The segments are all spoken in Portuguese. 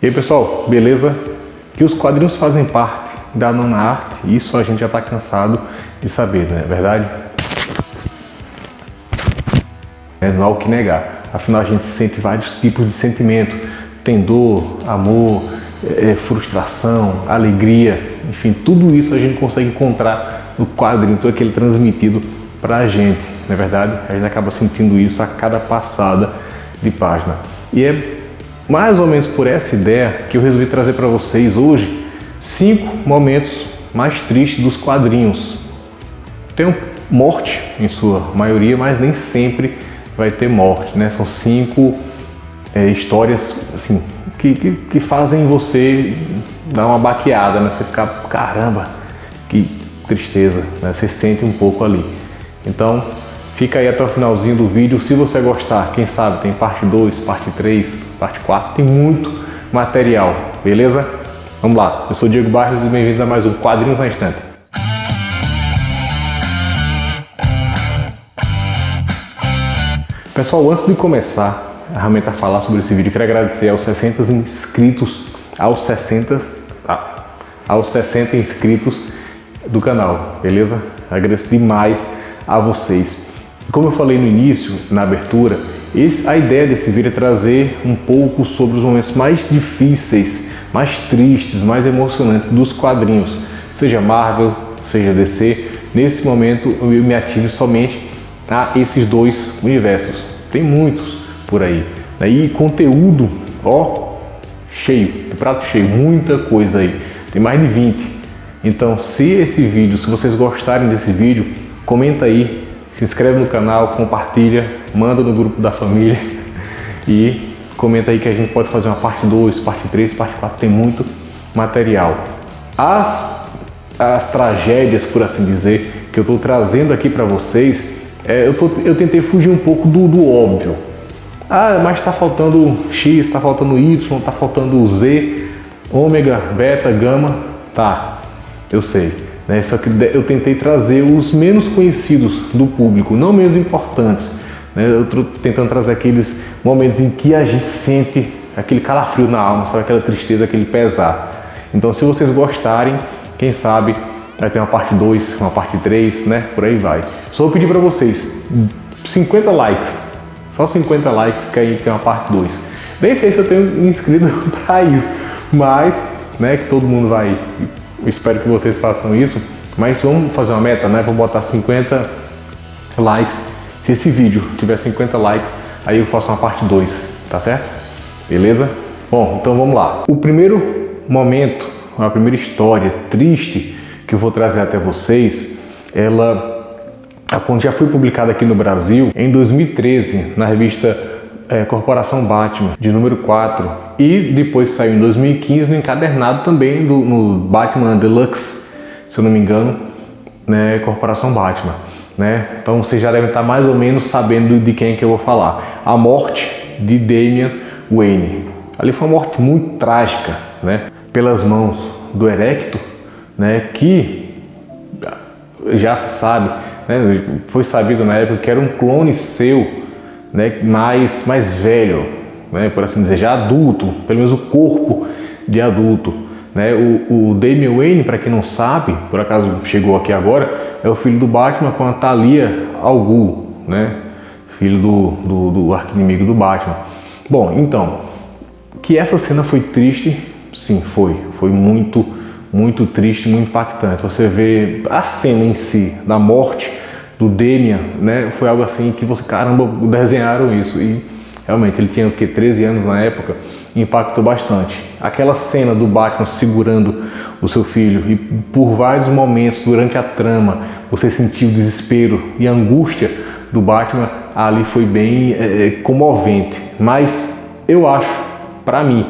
E aí pessoal, beleza? Que os quadrinhos fazem parte da nona arte, isso a gente já está cansado de saber, não é verdade? Não há o que negar, afinal a gente sente vários tipos de sentimento, tem dor, amor, frustração, alegria, enfim, tudo isso a gente consegue encontrar no quadrinho, todo aquele transmitido para a gente, não é verdade? A gente acaba sentindo isso a cada passada de página. E é mais ou menos por essa ideia que eu resolvi trazer para vocês hoje 5 momentos mais tristes dos quadrinhos. Tem morte em sua maioria, mas nem sempre vai ter morte, né? São 5 histórias assim, que fazem você dar uma baqueada, né? Você ficar, caramba, que tristeza, né? Você sente um pouco ali. Então, fica aí até o finalzinho do vídeo. Se você gostar, quem sabe tem parte 2, parte 3, parte 4, tem muito material, beleza? Vamos lá, eu sou o Diego Barros e bem-vindos a mais um Quadrinhos na Estante. Pessoal, antes de começar realmente a falar sobre esse vídeo, eu quero agradecer aos 60 inscritos, aos 60 inscritos do canal, beleza? Agradeço demais a vocês. Como eu falei no início, na abertura, a ideia desse vídeo é trazer um pouco sobre os momentos mais difíceis, mais tristes, mais emocionantes dos quadrinhos, seja Marvel, seja DC. Nesse momento eu me ativo somente a esses 2 universos. Tem muitos por aí. E conteúdo, ó, cheio, prato cheio, muita coisa aí. Tem mais de 20. Então, se vocês gostarem desse vídeo, comenta aí, se inscreve no canal, compartilha, manda no grupo da família e comenta aí que a gente pode fazer uma parte 2, parte 3, parte 4, tem muito material. As tragédias, por assim dizer, que eu estou trazendo aqui para vocês, eu tentei fugir um pouco do óbvio. Ah, mas está faltando X, está faltando Y, está faltando Z, ômega, beta, gama, tá, eu sei. Só que eu tentei trazer os menos conhecidos do público, não menos importantes. Eu estou tentando trazer aqueles momentos em que a gente sente aquele calafrio na alma, sabe? Aquela tristeza, aquele pesar. Então, se vocês gostarem, quem sabe vai ter uma parte 2, uma parte 3, né? Por aí vai. Só vou pedir para vocês 50 likes, só 50 likes que aí tem uma parte 2. Nem sei se eu tenho inscrito para isso, mas né, que todo mundo vai. Eu espero que vocês façam isso, mas vamos fazer uma meta, né? Vou botar 50 likes. Se esse vídeo tiver 50 likes, aí eu faço uma parte 2, tá certo? Beleza? Bom, então vamos lá. O primeiro momento, a primeira história triste que eu vou trazer até vocês, ela já foi publicada aqui no Brasil em 2013, na revista Corporação Batman, de número 4, e depois saiu em 2015 no encadernado também no Batman Deluxe, se eu não me engano, né, Corporação Batman, né? Então vocês já devem estar mais ou menos sabendo de quem é que eu vou falar. A morte de Damian Wayne. Ali foi uma morte muito trágica, né, pelas mãos do Erecto, né, que já se sabe, né, foi sabido na época que era um clone seu, né, mais velho, né, por assim dizer, já adulto, pelo menos o corpo de adulto, né? O Damian Wayne, para quem não sabe, por acaso chegou aqui agora, é o filho do Batman com a Talia al Ghul, né, filho do arqui-inimigo do Batman. Bom, então, que essa cena foi triste, sim, foi muito triste, muito impactante. Você vê a cena em si, da morte do Damian, né, foi algo assim que você, caramba, desenharam isso. E realmente ele tinha o que, 13 anos na época, e impactou bastante. Aquela cena do Batman segurando o seu filho e por vários momentos durante a trama você sentiu o desespero e a angústia do Batman, ali foi bem comovente. Mas eu acho, para mim,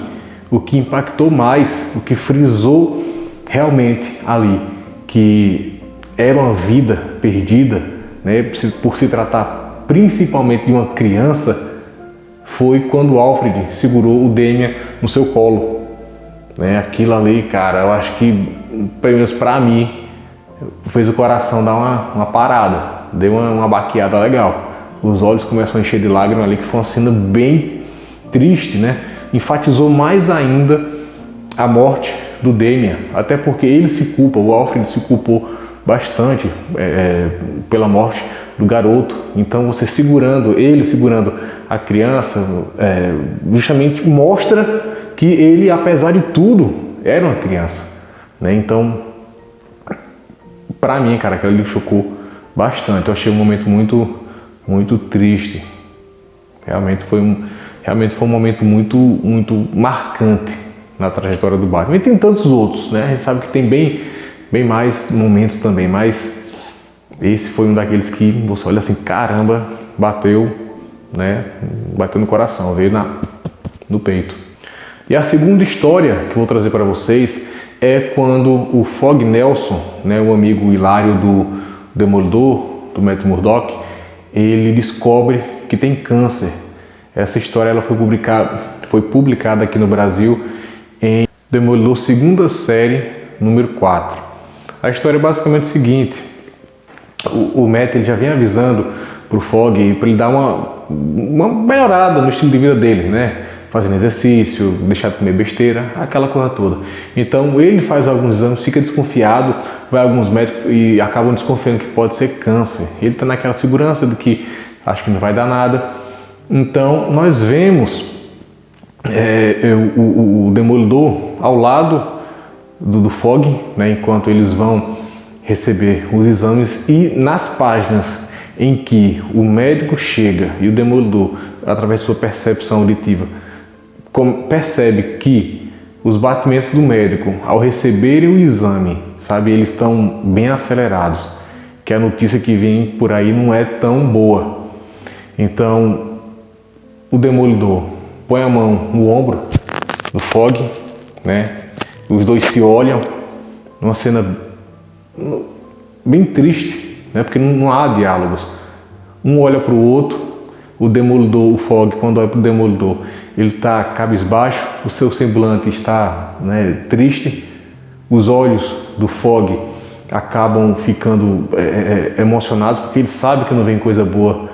o que impactou mais, o que frisou realmente ali, que era uma vida perdida, né, por se tratar principalmente de uma criança, foi quando Alfred segurou o Damian no seu colo, né? Aquilo ali, cara, eu acho que, pelo menos pra mim, fez o coração dar uma parada, deu uma baqueada legal. Os olhos começam a encher de lágrimas ali, que foi uma cena bem triste, né? enfatizou mais ainda a morte do Damian, até porque ele se culpa, o Alfred se culpou bastante pela morte do garoto. Então você segurando a criança, justamente mostra que ele, apesar de tudo, era uma criança, né? Então, pra mim, cara, aquilo ali chocou bastante. Eu achei um momento muito triste. Realmente foi um momento muito marcante na trajetória do Batman. E tem tantos outros, né? A gente sabe que tem bem mais momentos também, mas esse foi um daqueles que você olha assim, caramba, bateu, né? Bateu no coração, veio no peito. E a segunda história que eu vou trazer para vocês é quando o Fog Nelson, né, o amigo hilário do Demolidor, do Matt Murdock, ele descobre que tem câncer. Essa história ela foi publicada aqui no Brasil em Demolidor segunda série, número 4. A história é basicamente o seguinte: o Matt ele já vem avisando para o Fog para ele dar uma melhorada no estilo de vida dele, né? Fazendo exercício, deixar de comer besteira, aquela coisa toda. Então ele faz alguns exames, fica desconfiado, vai a alguns médicos e acabam desconfiando que pode ser câncer. Ele está naquela segurança de que acho que não vai dar nada. Então nós vemos o Demolidor ao lado do Fog, né, enquanto eles vão receber os exames, e nas páginas em que o médico chega e o Demolidor, através de sua percepção auditiva, percebe que os batimentos do médico ao receberem o exame, sabe, eles estão bem acelerados, que a notícia que vem por aí não é tão boa. Então o Demolidor põe a mão no ombro do Fog, né? Os dois se olham, numa cena bem triste, né? Porque não há diálogos. Um olha para o outro, o Demolidor, o Fog, quando olha para o Demolidor, ele está cabisbaixo, o seu semblante está, né, triste, os olhos do Fog acabam ficando emocionados, porque ele sabe que não vem coisa boa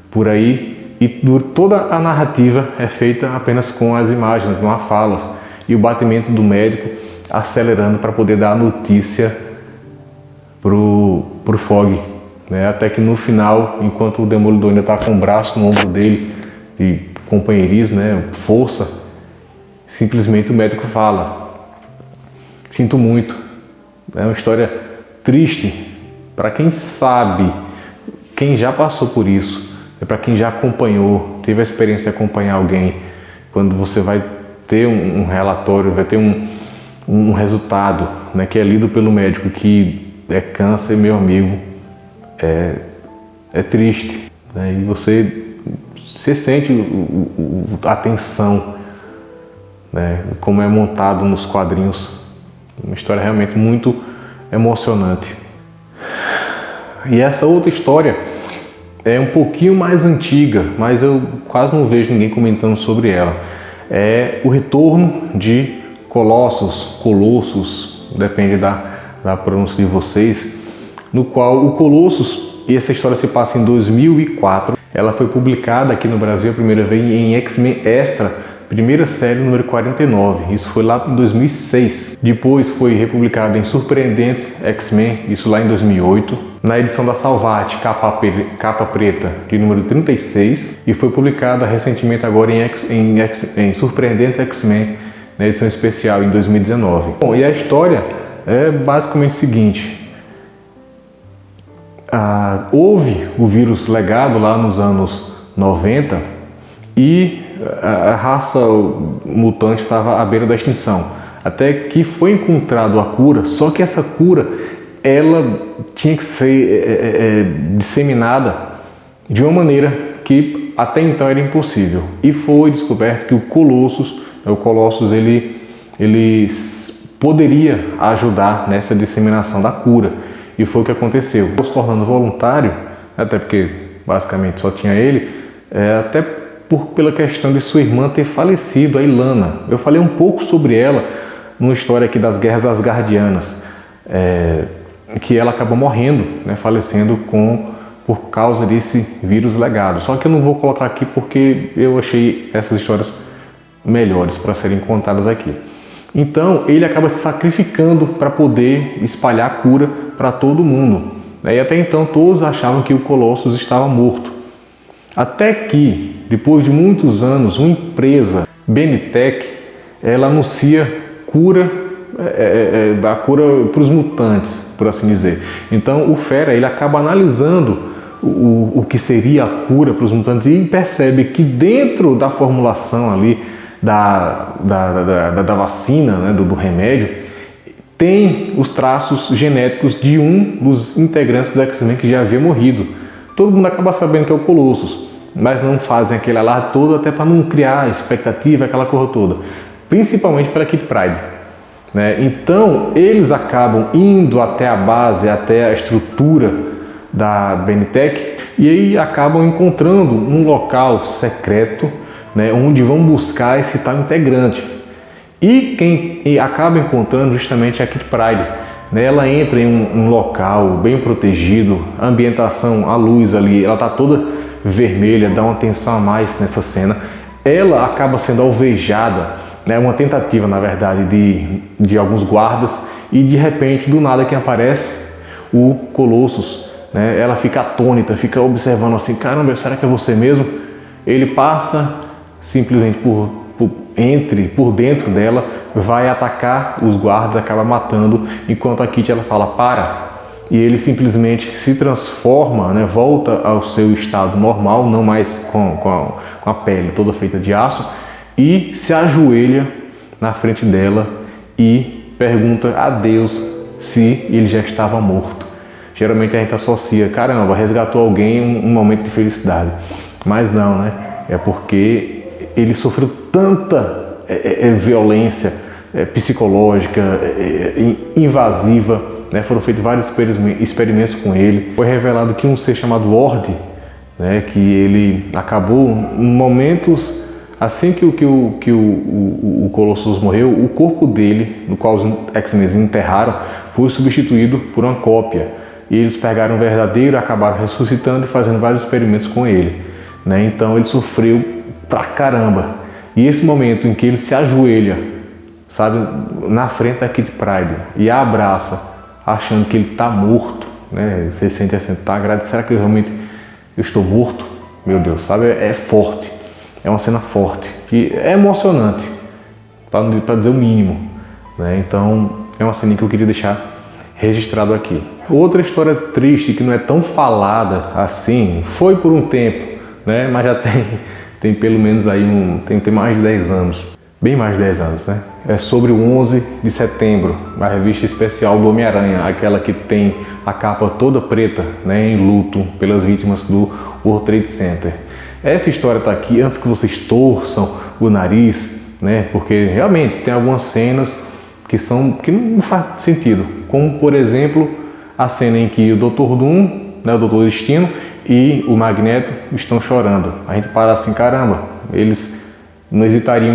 por aí, e toda a narrativa é feita apenas com as imagens, não há falas, e o batimento do médico acelerando para poder dar a notícia pro Fog, né? Até que no final, enquanto o Demolidor ainda está com o braço no ombro dele, de companheirismo, né, força, simplesmente o médico fala: sinto muito. É uma história triste para quem sabe, quem já passou por isso, para quem já acompanhou, teve a experiência de acompanhar alguém. Quando você vai ter um relatório, vai ter um resultado, né, que é lido pelo médico, que é câncer, meu amigo, é triste, né? E você sente a tensão, né, como é montado nos quadrinhos. Uma história realmente muito emocionante. E essa outra história é um pouquinho mais antiga, mas eu quase não vejo ninguém comentando sobre ela. É o retorno de Colossus, depende da pronúncia de vocês, no qual o Colossus, e essa história se passa em 2004, ela foi publicada aqui no Brasil a primeira vez em X-Men Extra, primeira série, número 49, isso foi lá em 2006. Depois foi republicada em Surpreendentes X-Men, isso lá em 2008, na edição da Salvat, capa preta, de número 36, e foi publicada recentemente agora em Surpreendentes X-Men, na edição especial, em 2019. Bom, e a história é basicamente o seguinte: houve o vírus legado lá nos anos 90 e a raça mutante estava à beira da extinção, até que foi encontrado a cura, só que essa cura ela tinha que ser disseminada de uma maneira que até então era impossível, e foi descoberto que o Colossus ele poderia ajudar nessa disseminação da cura, e foi o que aconteceu. Se tornando voluntário, até porque basicamente só tinha ele, até pela questão de sua irmã ter falecido, a Ilana. Eu falei um pouco sobre ela numa história aqui das Guerras Asgardianas, que ela acabou morrendo, né, falecendo por causa desse vírus legado. Só que eu não vou colocar aqui porque eu achei essas histórias melhores para serem encontradas aqui. Então ele acaba se sacrificando para poder espalhar a cura para todo mundo. E até então todos achavam que o Colossus estava morto. Até que, depois de muitos anos, uma empresa, Benitech, ela anuncia a cura para os mutantes, por assim dizer. Então o Fera ele acaba analisando o que seria a cura para os mutantes e percebe que dentro da formulação ali da vacina, né, do remédio, tem os traços genéticos de um dos integrantes do X-Men que já havia morrido. Todo mundo acaba sabendo que é o Colossus, mas não fazem aquele alarde todo até para não criar expectativa, aquela coisa toda. Principalmente pela Kitty Pryde, né? Então eles acabam indo até a base, até a estrutura da Benitech e aí acabam encontrando um local secreto, né, onde vão buscar esse tal integrante. E quem acaba encontrando justamente é a Kitty Pryde. Né? Ela entra em um local bem protegido, a ambientação, a luz ali, ela está toda vermelha, dá uma tensão a mais nessa cena. Ela acaba sendo alvejada, né, uma tentativa na verdade de alguns guardas e de repente do nada quem aparece? O Colossus. Né? Ela fica atônita, fica observando assim, caramba, será que é você mesmo? Ele passa simplesmente por dentro dela, vai atacar os guardas, acaba matando, enquanto a Kitty ela fala para, e ele simplesmente se transforma, né, volta ao seu estado normal, não mais com a pele toda feita de aço, e se ajoelha na frente dela e pergunta a Deus se ele já estava morto. Geralmente a gente associa, caramba, resgatou alguém em um momento de felicidade, mas não, né? É porque ele sofreu tanta violência psicológica, invasiva, né? Foram feitos vários experimentos com ele. Foi revelado que um ser chamado Ward, né? Que ele acabou em momentos, assim que o Colossus morreu, o corpo dele, no qual os X-Men enterraram, foi substituído por uma cópia. E eles pegaram o verdadeiro, acabaram ressuscitando e fazendo vários experimentos com ele. Né? Então ele sofreu pra caramba. E esse momento em que ele se ajoelha, sabe, na frente da Kitty Pryde e a abraça, achando que ele está morto, né? Você sente assim, tá agradecido, será que eu estou morto? Meu Deus, sabe, é forte. É uma cena forte, que é emocionante, para dizer o mínimo. Né? Então é uma cena que eu queria deixar registrado aqui. Outra história triste que não é tão falada assim, foi por um tempo, né? Mas já tem pelo menos aí tem mais de 10 anos, bem mais de 10 anos, né? É sobre o 11 de setembro, a revista especial do Homem-Aranha, aquela que tem a capa toda preta, né, em luto pelas vítimas do World Trade Center. Essa história está aqui antes que vocês torçam o nariz, né? Porque realmente tem algumas cenas que não faz sentido, como por exemplo a cena em que o Dr. Doom, né, o Dr. Destino e o Magneto estão chorando. A gente para assim, caramba, eles não hesitariam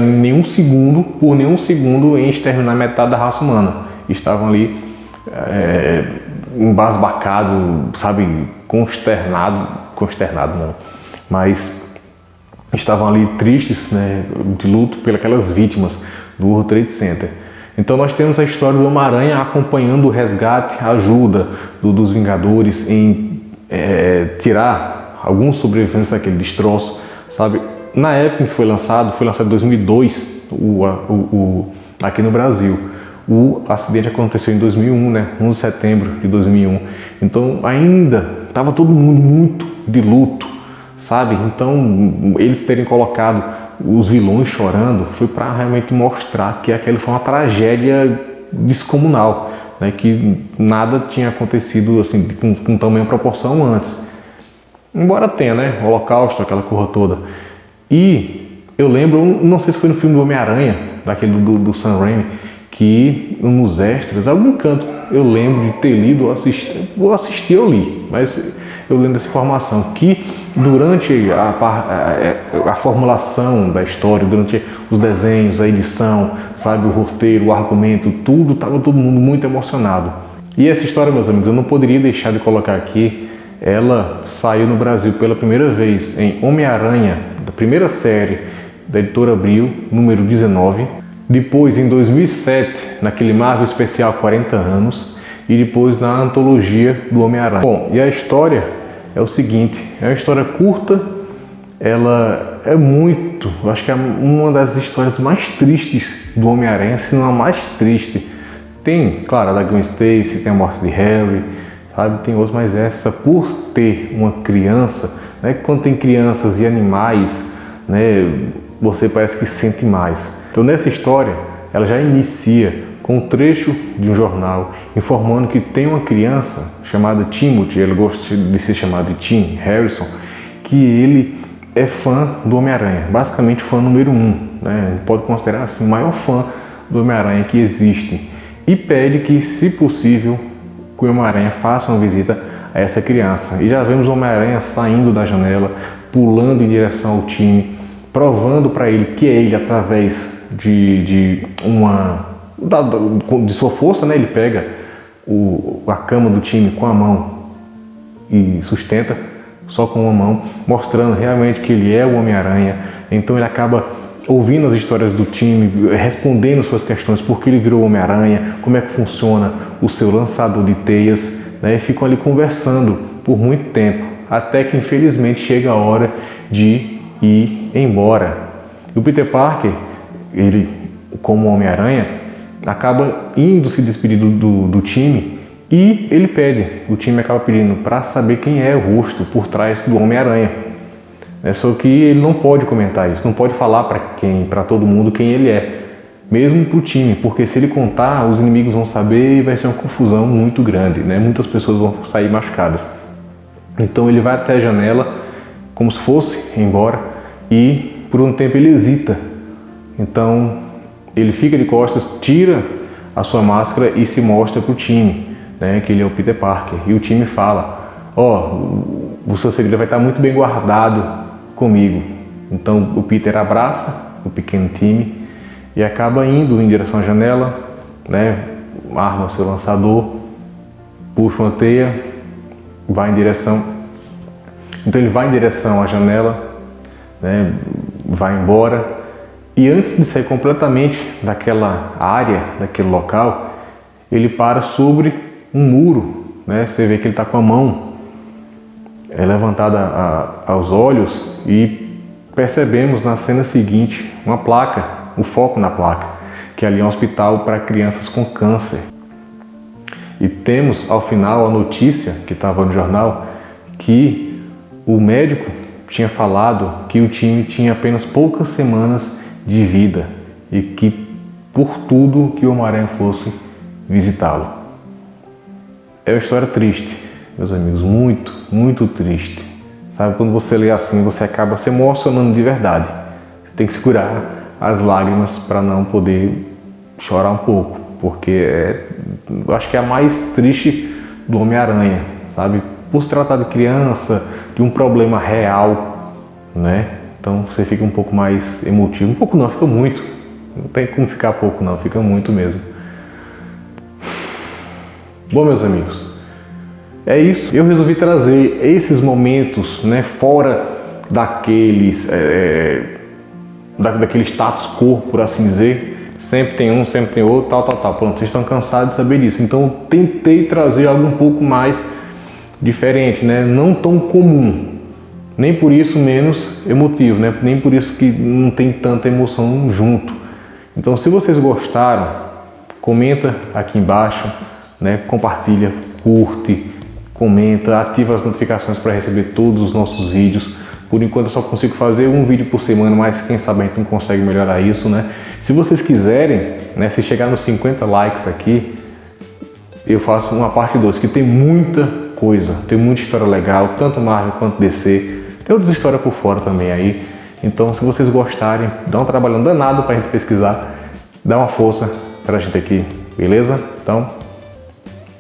por nenhum segundo em exterminar metade da raça humana. Estavam ali embasbacados, sabe, consternado não, mas estavam ali tristes, né, de luto pelas vítimas do World Trade Center. Então nós temos a história do Homem-Aranha acompanhando o resgate, a ajuda dos Vingadores em tirar alguns sobreviventes daquele destroço, sabe? Na época em que foi lançado em 2002, aqui no Brasil. O acidente aconteceu em 2001, né? 11 de setembro de 2001. Então ainda estava todo mundo muito de luto, sabe? Então eles terem colocado os vilões chorando foi para realmente mostrar que aquela foi uma tragédia descomunal, né? Que nada tinha acontecido assim com tamanha proporção antes. Embora tenha, né? O Holocausto, aquela coisa toda. E eu lembro, não sei se foi no filme do Homem-Aranha, daquele do Sam Raimi, que nos extras, algum canto, eu lembro de ter lido, assisti ou li, mas eu lembro dessa informação, que durante a formulação da história, durante os desenhos, a edição, sabe, o roteiro, o argumento, tudo, estava todo mundo muito emocionado. E essa história, meus amigos, eu não poderia deixar de colocar aqui. Ela saiu no Brasil pela primeira vez em Homem-Aranha, da primeira série, da editora Abril, número 19. Depois, em 2007, naquele Marvel Especial 40 anos. E depois na antologia do Homem-Aranha. Bom, e a história é o seguinte, é uma história curta, ela é muito, eu acho que é uma das histórias mais tristes do Homem-Aranha, se não a mais triste. Tem, claro, a da Gwen Stacy, tem a morte de Harry, sabe, tem outros, mas essa, por ter uma criança, né, quando tem crianças e animais, né, você parece que sente mais. Então nessa história, ela já inicia com um trecho de um jornal informando que tem uma criança chamada Timothy, ele gosta de ser chamado de Tim Harrison, que ele é fã do Homem-Aranha, basicamente fã número 1, né? Pode considerar assim o maior fã do Homem-Aranha que existe, e pede que, se possível, que o Homem-Aranha faça uma visita a essa criança. E já vemos o Homem-Aranha saindo da janela, pulando em direção ao time, provando para ele que é ele através de sua força, né? Ele pega a cama do time com a mão e sustenta só com uma mão, mostrando realmente que ele é o Homem-Aranha. Então ele acaba ouvindo as histórias do time, respondendo suas questões, por que ele virou o Homem-Aranha, como é que funciona o seu lançador de teias, né? E ficam ali conversando por muito tempo, até que infelizmente chega a hora de ir embora. E o Peter Parker, ele como Homem-Aranha, acaba indo se despedir do time e ele pede, o time acaba pedindo para saber quem é o rosto por trás do Homem-Aranha. Só que ele não pode comentar isso, não pode falar para todo mundo quem ele é, mesmo para o time, porque se ele contar, os inimigos vão saber e vai ser uma confusão muito grande, né? Muitas pessoas vão sair machucadas. Então ele vai até a janela, como se fosse embora, e por um tempo ele hesita. Então ele fica de costas, tira a sua máscara e se mostra para o time, né, que ele é o Peter Parker. E o time fala, o seu segredo vai estar muito bem guardado comigo. Então o Peter abraça o pequeno time e acaba indo em direção à janela, né, arma seu lançador, puxa uma teia, vai em direção. Então ele vai em direção à janela, né, vai embora. E antes de sair completamente daquela área, daquele local, ele para sobre um muro, né? Você vê que ele está com a mão levantada aos olhos e percebemos na cena seguinte uma placa, o foco na placa, que ali é um hospital para crianças com câncer. E temos ao final a notícia que estava no jornal que o médico tinha falado que o time tinha apenas poucas semanas de vida e que por tudo que o Homem-Aranha fosse visitá-lo. É uma história triste, meus amigos, muito, muito triste. Sabe, quando você lê assim, você acaba se emocionando de verdade. Você tem que segurar as lágrimas para não poder chorar um pouco, porque eu acho que é a mais triste do Homem-Aranha, sabe? Por se tratar de criança, de um problema real, né? Então você fica um pouco mais emotivo. Um pouco não, fica muito. Não tem como ficar pouco não, fica muito mesmo. Bom, meus amigos, é isso. Eu resolvi trazer esses momentos, né, fora daqueles, daquele status quo, por assim dizer. Sempre tem um, sempre tem outro, tal. Pronto, vocês estão cansados de saber disso. Então eu tentei trazer algo um pouco mais diferente, né? Não tão comum. Nem por isso menos emotivo, né? Nem por isso que não tem tanta emoção junto. Então, se vocês gostaram, comenta aqui embaixo, né? Compartilha, curte, comenta, ativa as notificações para receber todos os nossos vídeos. Por enquanto eu só consigo fazer um vídeo por semana, mas quem sabe a gente não consegue melhorar isso, né? Se vocês quiserem, né? Se chegar nos 50 likes aqui, eu faço uma parte 2, que tem muita coisa, tem muita história legal, tanto Marvel quanto DC. Tem outras histórias por fora também aí. Então, se vocês gostarem, dá um trabalho danado pra gente pesquisar. Dá uma força pra gente aqui, beleza? Então,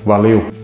valeu!